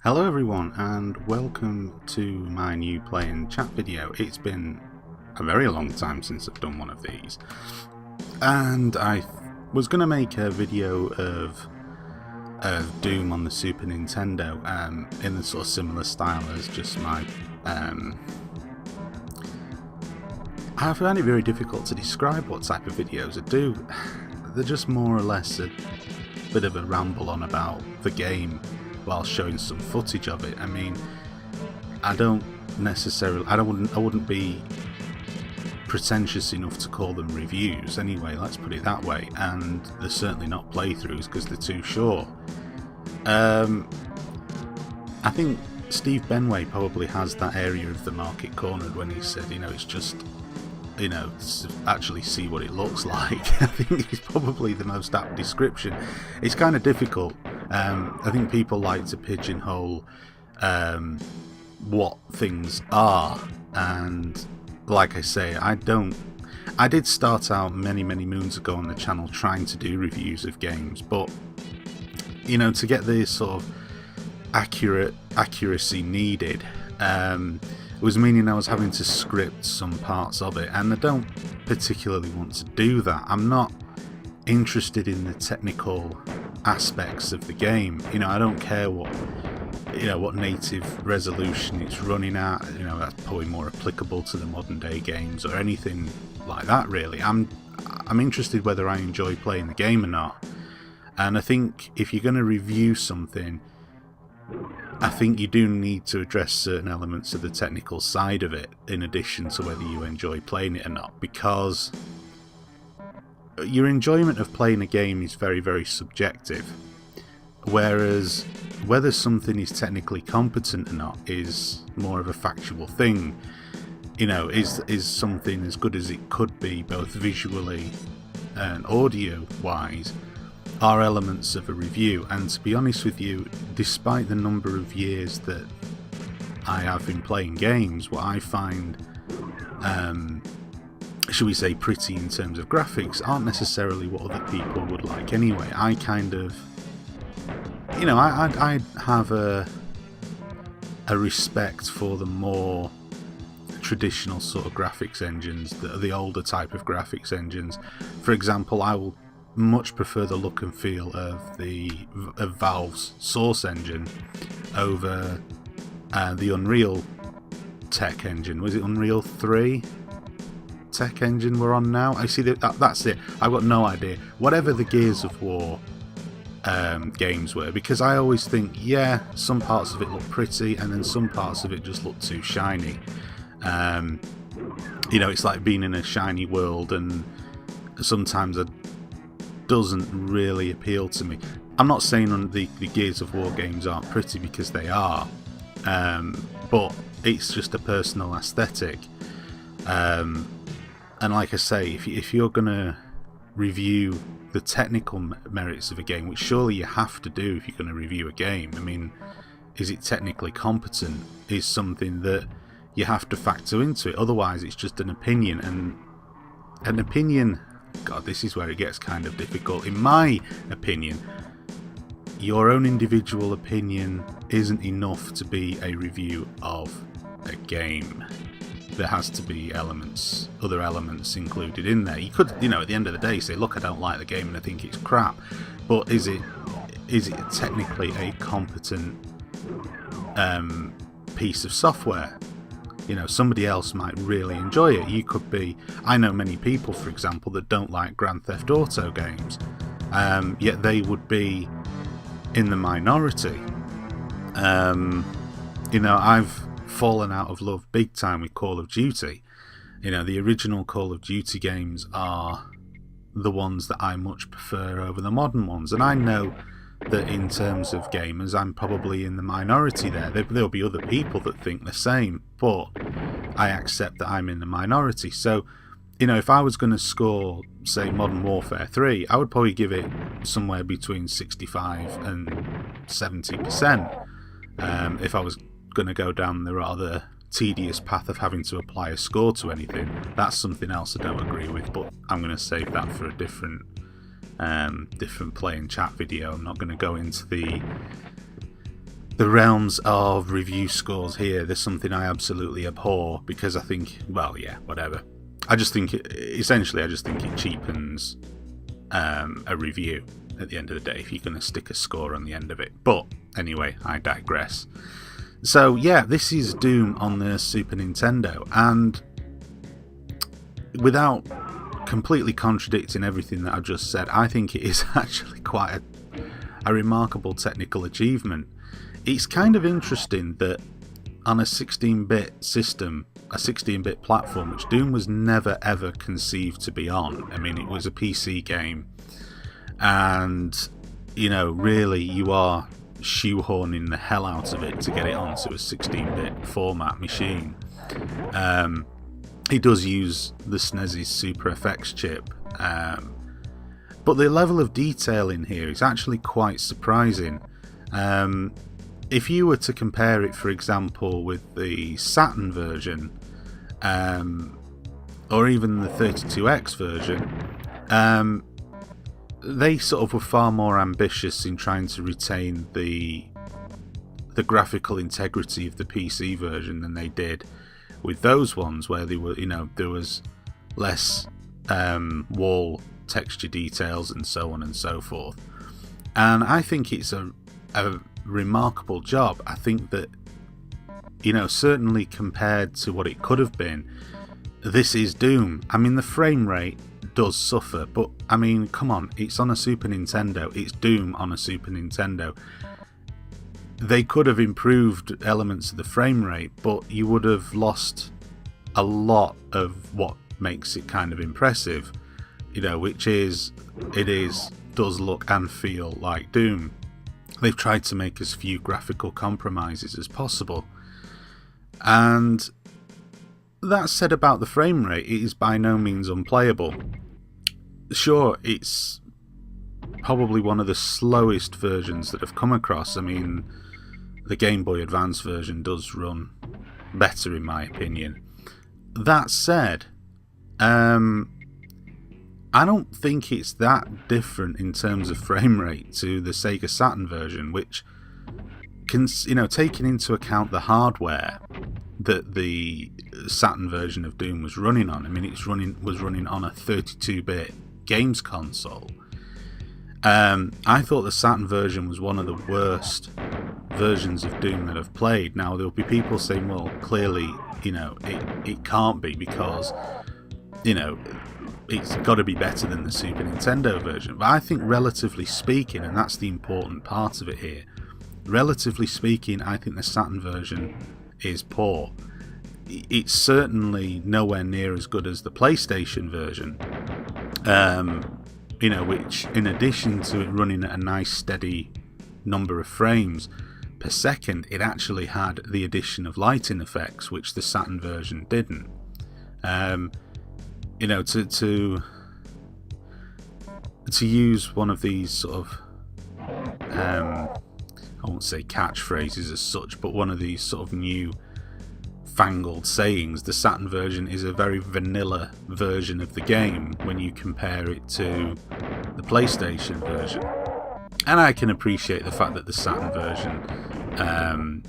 Hello everyone and welcome to my new play and chat video. It's been a very long time since I've done one of these, and I was going to make a video of Doom on the Super Nintendo in the sort of similar style as just my I find it very difficult to describe what type of videos I do. They're just more or less a bit of a ramble on about the game while showing some footage of it. I mean, I wouldn't be pretentious enough to call them reviews anyway, let's put it that way, and they're certainly not playthroughs because they're too short. I think Steve Benway probably has that area of the market cornered when he said, it's just, to actually see what it looks like. I think it's probably the most apt description. It's kind of difficult. I think people like to pigeonhole what things are, and like I say, I did start out many moons ago on the channel trying to do reviews of games, but to get the sort of accuracy needed, it was meaning I was having to script some parts of it, and I don't particularly want to do that. I'm not interested in the technical aspects of the game. I don't care what native resolution it's running at. That's probably more applicable to the modern day games or anything like that, really. I'm interested whether I enjoy playing the game or not. And I think if you're going to review something, I think you do need to address certain elements of the technical side of it in addition to whether you enjoy playing it or not, because your enjoyment of playing a game is very subjective, whereas whether something is technically competent or not is more of a factual thing. Is something as good as it could be both visually and audio wise are elements of a review. And to be honest with you, despite the number of years that I have been playing games, what I find should we say pretty in terms of graphics aren't necessarily what other people would like anyway. I kind of I have a respect for the more traditional sort of graphics engines, the older type of graphics engines. For example, I will much prefer the look and feel of Valve's Source engine over the Unreal Tech engine. Was it Unreal 3 Tech engine we're on now? I see that's it. I've got no idea. Whatever the Gears of War games were, because I always think, yeah, some parts of it look pretty and then some parts of it just look too shiny. It's like being in a shiny world, and sometimes it doesn't really appeal to me. I'm not saying the Gears of War games aren't pretty, because they are, but it's just a personal aesthetic. And like I say, if you're going to review the technical merits of a game, which surely you have to do if you're going to review a game, I mean, is it technically competent, is something that you have to factor into it. Otherwise it's just an opinion, and an opinion, God, this is where it gets kind of difficult. In my opinion, your own individual opinion isn't enough to be a review of a game. There has to be other elements included in there. You could, at the end of the day, say, look, I don't like the game and I think it's crap, but is it technically a competent piece of software? Somebody else might really enjoy it. I know many people, for example, that don't like Grand Theft Auto games, yet they would be in the minority. I've fallen out of love big time with Call of Duty. The original Call of Duty games are the ones that I much prefer over the modern ones, and I know that in terms of gamers I'm probably in the minority there. There'll be other people that think the same, but I accept that I'm in the minority. So if I was going to score, say, Modern Warfare 3, I would probably give it somewhere between 65 and 70%. If I was going to go down the rather tedious path of having to apply a score to anything, that's something else I don't agree with, but I'm going to save that for a different play and chat video. I'm not going to go into the the realms of review scores here, there's something I absolutely abhor, because I think, well, yeah, whatever. I just think it cheapens a review at the end of the day if you're going to stick a score on the end of it. But anyway, I digress. So yeah, this is Doom on the Super Nintendo, and without completely contradicting everything that I've just said, I think it is actually quite a remarkable technical achievement. It's kind of interesting that on a 16-bit system, a 16-bit platform, which Doom was never ever conceived to be on. I mean, it was a PC game, and you know, really, you are shoehorning the hell out of it to get it onto a 16-bit format machine. It does use the SNES's Super FX chip, but the level of detail in here is actually quite surprising. If you were to compare it, for example, with the Saturn version, or even the 32X version, they sort of were far more ambitious in trying to retain the graphical integrity of the PC version than they did with those ones, where they were, you know, there was less wall texture details and so on and so forth. And I think it's a remarkable job. I think that, you know, certainly compared to what it could have been, this is Doom. I mean, the frame rate does suffer, but I mean, come on, it's on a Super Nintendo. It's Doom on a Super Nintendo. They could have improved elements of the frame rate, but you would have lost a lot of what makes it kind of impressive, you know, which is does look and feel like Doom. They've tried to make as few graphical compromises as possible. And that said about the frame rate, it is by no means unplayable. Sure, it's probably one of the slowest versions that I've come across. I mean, the Game Boy Advance version does run better in my opinion. That said, I don't think it's that different in terms of frame rate to the Sega Saturn version, which can, you know, taking into account the hardware that the Saturn version of Doom was running on. I mean, was running on a 32-bit games console. I thought the Saturn version was one of the worst versions of Doom that I've played. Now, there'll be people saying, well, clearly, you know, it can't be, because, you know, it's got to be better than the Super Nintendo version. But I think, relatively speaking, and that's the important part of it here, relatively speaking, I think the Saturn version is poor. It's certainly nowhere near as good as the PlayStation version, you know, which, in addition to it running at a nice steady number of frames per second, it actually had the addition of lighting effects, which the Saturn version didn't. You know, to use one of these sort of, I won't say catchphrases as such, but one of these sort of new fangled sayings, the Saturn version is a very vanilla version of the game when you compare it to the PlayStation version. And I can appreciate the fact that the Saturn version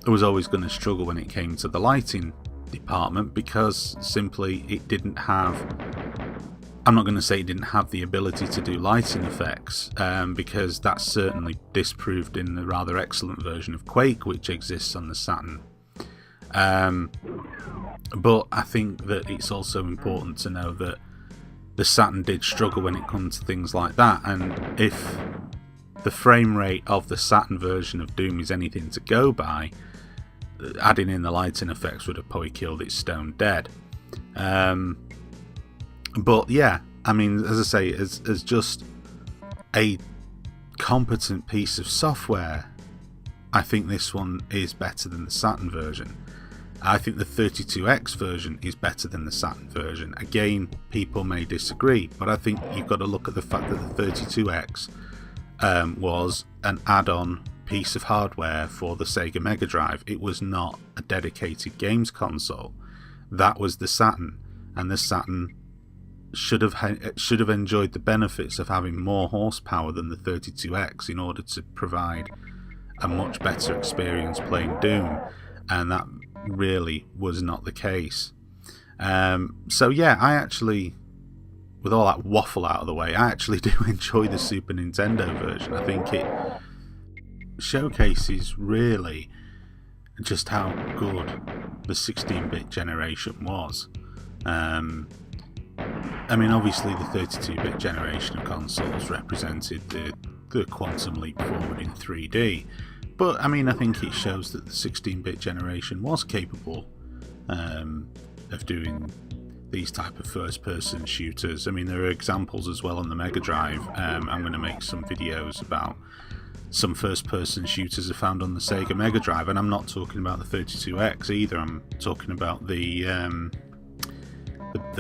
was always going to struggle when it came to the lighting department, because simply it didn't have, I'm not going to say it didn't have the ability to do lighting effects, because that's certainly disproved in the rather excellent version of Quake which exists on the Saturn. But I think that it's also important to know that the Saturn did struggle when it comes to things like that, and if the frame rate of the Saturn version of Doom is anything to go by, adding in the lighting effects would have probably killed it stone dead. But yeah, I mean, as I say, as just a competent piece of software, I think this one is better than the Saturn version. I think the 32X version is better than the Saturn version. Again, people may disagree, but I think you've got to look at the fact that the 32X was an add-on piece of hardware for the Sega Mega Drive. It was not a dedicated games console. That was the Saturn, and the Saturn should have enjoyed the benefits of having more horsepower than the 32X in order to provide a much better experience playing Doom, and that really was not the case. So yeah, I actually, with all that waffle out of the way, I actually do enjoy the Super Nintendo version. I think it showcases really just how good the 16-bit generation was. I mean, obviously the 32-bit generation of consoles represented the quantum leap forward in 3D, but I mean, I think it shows that the 16-bit generation was capable of doing these type of first-person shooters. I mean, there are examples as well on the Mega Drive. I'm going to make some videos about some first-person shooters are found on the Sega Mega Drive, and I'm not talking about the 32X either. I'm talking about the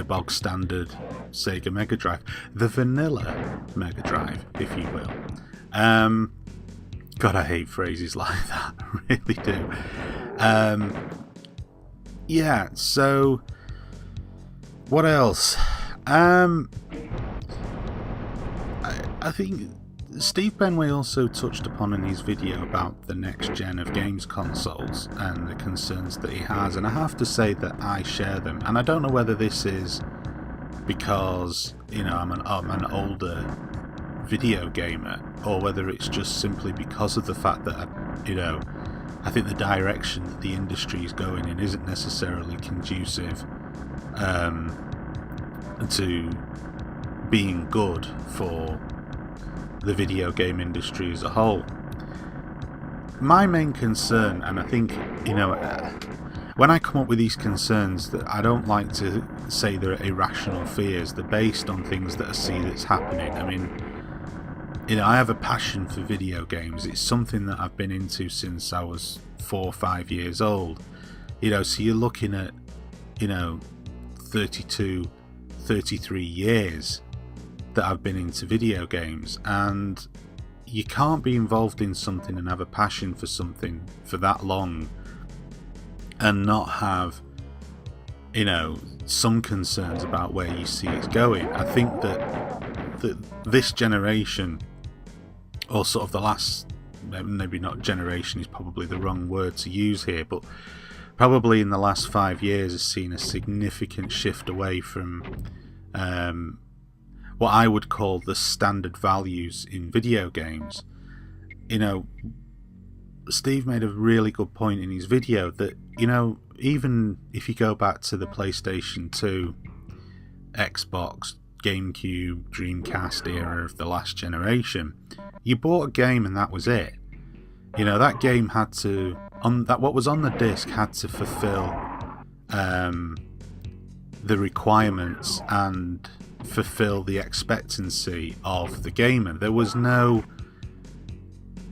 bog standard Sega Mega Drive, the vanilla Mega Drive, if you will. God, I hate phrases like that. I really do. Yeah. So, what else? I think Steve Benway also touched upon in his video about the next gen of games consoles and the concerns that he has, and I have to say that I share them. And I don't know whether this is because, you know, I'm an older video gamer, or whether it's just simply because of the fact that, you know, I think the direction that the industry is going in isn't necessarily conducive to being good for the video game industry as a whole. My main concern, and I think, you know, when I come up with these concerns, that I don't like to say they're irrational fears. They're based on things that I see that's happening. I mean, you know, I have a passion for video games. It's something that I've been into since I was 4 or 5 years old. You know, so you're looking at, you know, 32, 33 years that I've been into video games, and you can't be involved in something and have a passion for something for that long and not have, you know, some concerns about where you see it's going. I think that this generation, or sort of the last, maybe not generation is probably the wrong word to use here, but probably in the last 5 years has seen a significant shift away from what I would call the standard values in video games. You know, Steve made a really good point in his video that, you know, even if you go back to the PlayStation 2, Xbox, GameCube, Dreamcast era of the last generation, you bought a game and that was it. You know, that game had to, what was on the disc had to fulfill the requirements and fulfill the expectancy of the gamer. There was no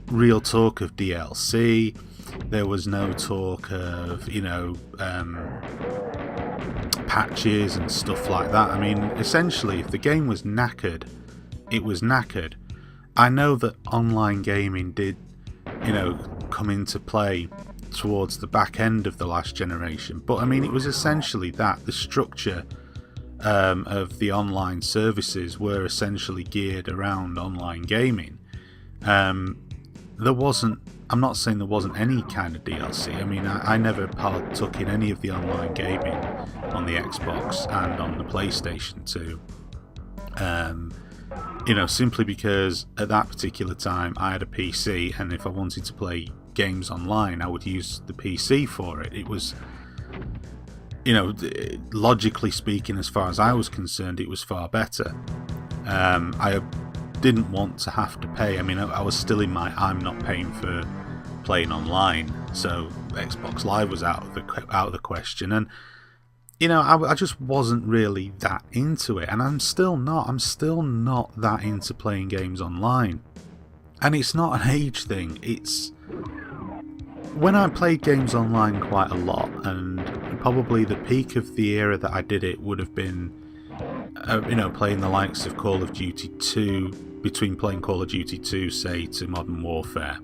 real talk of DLC. There was no talk of, you know, patches and stuff like that. I mean, essentially, if the game was knackered, it was knackered. I know that online gaming did, you know, come into play towards the back end of the last generation, but I mean, it was essentially that. The structure of the online services were essentially geared around online gaming. There wasn't, I'm not saying there wasn't any kind of DLC. I mean, I never partook in any of the online gaming on the Xbox and on the PlayStation 2. You know, simply because at that particular time I had a PC, and if I wanted to play games online, I would use the PC for it. It was, you know, logically speaking, as far as I was concerned, it was far better. I didn't want to have to pay. I mean, I was still in my I'm not paying for playing online, so Xbox Live was out of the question, and you know, I just wasn't really that into it, and I'm still not that into playing games online. And it's not an age thing. It's when I played games online quite a lot, and probably the peak of the era that I did it would have been, you know, playing the likes of Call of Duty 2, between playing Call of Duty 2, say, to Modern Warfare.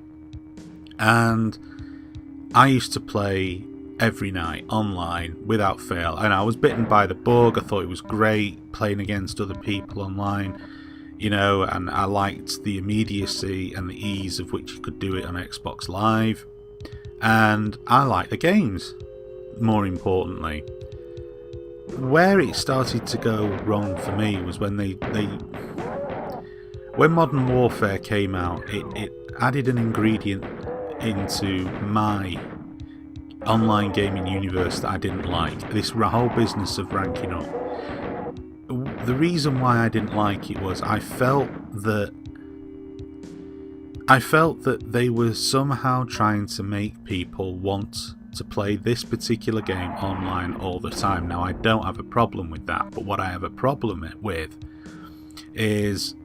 And I used to play every night online without fail, and I was bitten by the bug. I thought it was great playing against other people online. you know, and I liked the immediacy and the ease of which you could do it on Xbox Live, and I liked the games, more importantly. Where it started to go wrong for me was when when Modern Warfare came out, it added an ingredient into my online gaming universe that I didn't like. This whole business of ranking up. The reason why I didn't like it was I felt that they were somehow trying to make people want to play this particular game online all the time. Now, I don't have a problem with that, but what I have a problem with is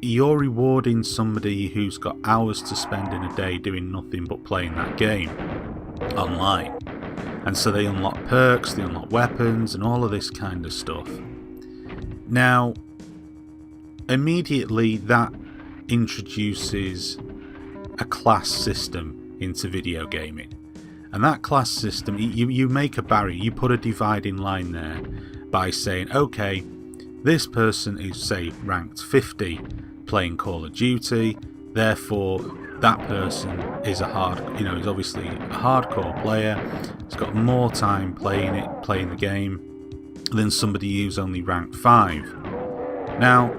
you're rewarding somebody who's got hours to spend in a day doing nothing but playing that game online. And so they unlock perks, they unlock weapons, and all of this kind of stuff. Now, immediately that introduces a class system into video gaming. And that class system, you make a barrier, you put a dividing line there by saying, okay, this person is, say, ranked 50 playing Call of Duty, therefore that person is is obviously a hardcore player. He's got more time playing the game than somebody who's only ranked 5. Now,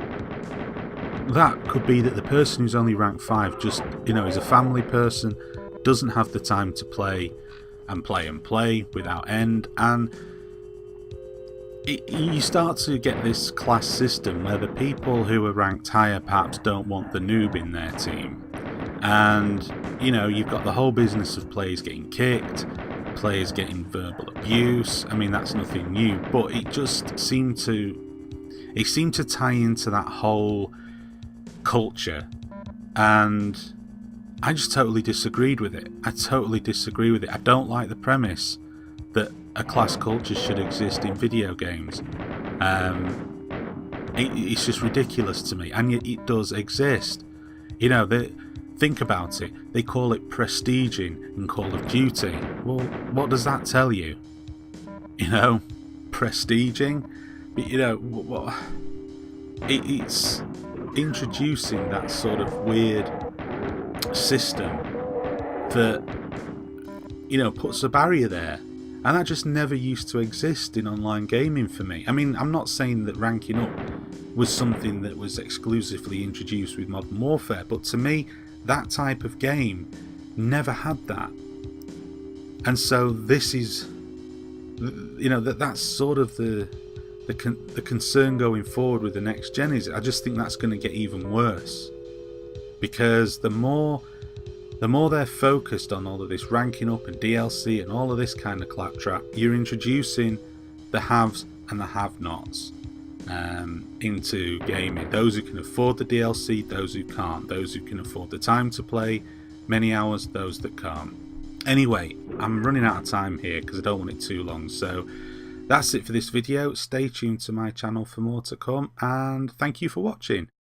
that could be that the person who's only ranked 5 just, is a family person, doesn't have the time to play without end, and you start to get this class system where the people who are ranked higher perhaps don't want the noob in their team. And, you've got the whole business of players getting kicked, players getting verbal abuse. I mean, that's nothing new, but it just seemed to tie into that whole culture, and I just totally disagreed with it. I totally disagree with it. I don't like the premise that a class culture should exist in video games. It's just ridiculous to me, and yet it does exist. Think about it. They call it prestiging in Call of Duty. Well, what does that tell you? Prestiging? It's introducing that sort of weird system that puts a barrier there, and that just never used to exist in online gaming for me. I mean, I'm not saying that ranking up was something that was exclusively introduced with Modern Warfare, but to me that type of game never had that. And so this is that's sort of the concern going forward with the next gen. Is I just think that's going to get even worse, because the more they're focused on all of this ranking up and DLC and all of this kind of claptrap, you're introducing the haves and the have-nots into gaming. Those who can afford the DLC, those who can't. Those who can afford the time to play many hours, those that can't. Anyway, I'm running out of time here because I don't want it too long, so that's it for this video. Stay tuned to my channel for more to come, and thank you for watching.